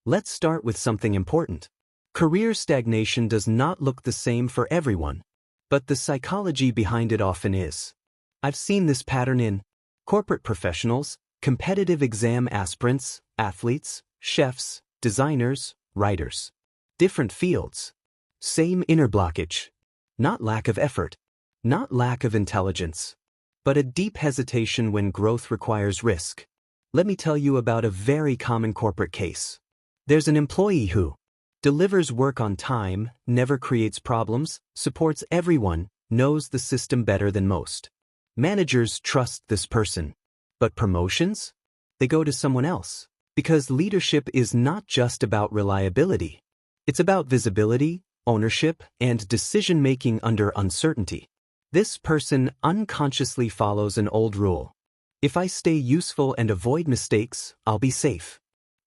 Let's start with something important. Career stagnation does not look the same for everyone, but the psychology behind it often is. I've seen this pattern in corporate professionals, competitive exam aspirants, athletes, chefs, designers, writers. Different fields. Same inner blockage. Not lack of effort, not lack of intelligence, but a deep hesitation when growth requires risk. Let me tell you about a very common corporate case. There's an employee who delivers work on time, never creates problems, supports everyone, knows the system better than most. Managers trust this person. But promotions? They go to someone else. Because leadership is not just about reliability. It's about visibility, ownership, and decision-making under uncertainty. This person unconsciously follows an old rule. If I stay useful and avoid mistakes, I'll be safe.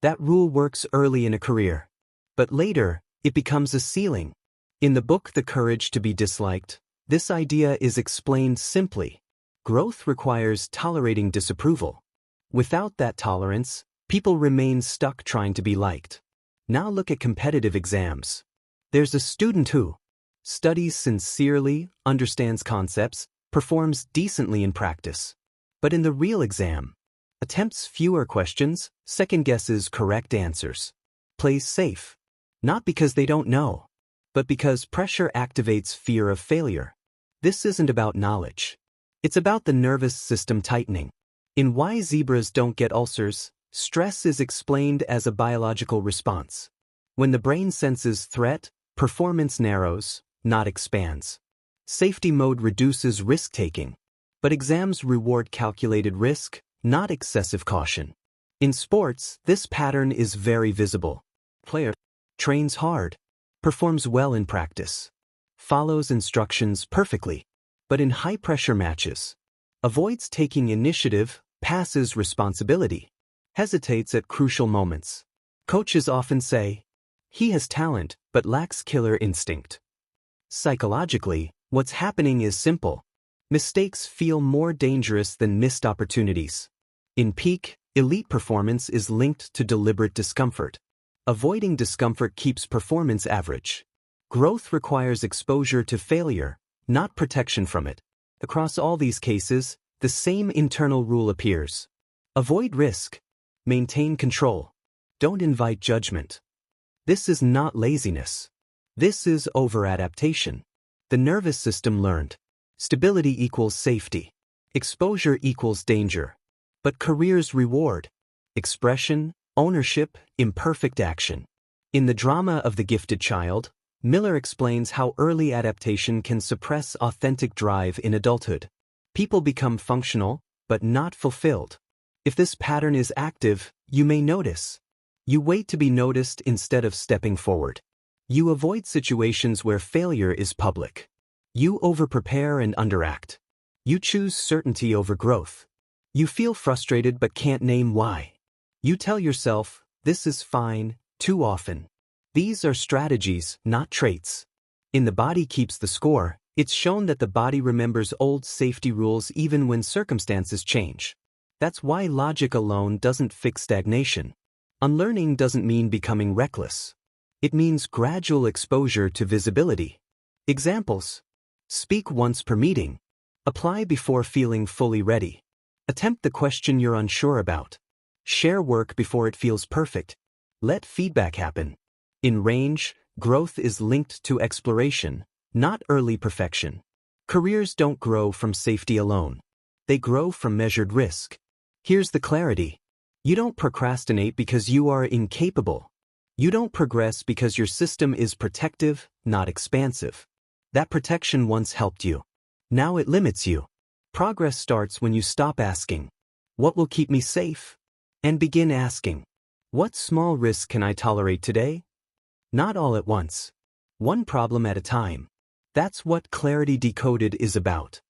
That rule works early in a career. But later, it becomes a ceiling. In the book The Courage to be Disliked, this idea is explained simply. Growth requires tolerating disapproval. Without that tolerance, people remain stuck trying to be liked. Now look at competitive exams. There's a student who studies sincerely, understands concepts, performs decently in practice. But in the real exam, attempts fewer questions, second-guesses correct answers. Plays safe. Not because they don't know, but because pressure activates fear of failure. This isn't about knowledge. It's about the nervous system tightening. In Why Zebras Don't Get Ulcers, stress is explained as a biological response. When the brain senses threat, performance narrows, not expands. Safety mode reduces risk-taking. But exams reward calculated risk, not excessive caution. In sports, this pattern is very visible. Player trains hard, performs well in practice, follows instructions perfectly, but in high-pressure matches, avoids taking initiative, passes responsibility, hesitates at crucial moments. Coaches often say, he has talent but lacks killer instinct. Psychologically, what's happening is simple. Mistakes feel more dangerous than missed opportunities. In peak, elite performance is linked to deliberate discomfort. Avoiding discomfort keeps performance average. Growth requires exposure to failure, not protection from it. Across all these cases, the same internal rule appears. Avoid risk. Maintain control. Don't invite judgment. This is not laziness. This is over-adaptation. The nervous system learned. Stability equals safety. Exposure equals danger. But careers reward expression, ownership, imperfect action. In The Drama of the Gifted Child, Miller explains how early adaptation can suppress authentic drive in adulthood. People become functional, but not fulfilled. If this pattern is active, you may notice. You wait to be noticed instead of stepping forward. You avoid situations where failure is public. You overprepare and underact. You choose certainty over growth. You feel frustrated but can't name why. You tell yourself, this is fine, too often. These are strategies, not traits. In The Body Keeps the Score, it's shown that the body remembers old safety rules even when circumstances change. That's why logic alone doesn't fix stagnation. Unlearning doesn't mean becoming reckless. It means gradual exposure to visibility. Examples. Speak once per meeting. Apply before feeling fully ready. Attempt the question you're unsure about. Share work before it feels perfect. Let feedback happen. In range, growth is linked to exploration, not early perfection. Careers don't grow from safety alone. They grow from measured risk. Here's the clarity. You don't procrastinate because you are incapable. You don't progress because your system is protective, not expansive. That protection once helped you. Now it limits you. Progress starts when you stop asking, what will keep me safe? And begin asking, what small risk can I tolerate today? Not all at once. One problem at a time. That's what Clarity Decoded is about.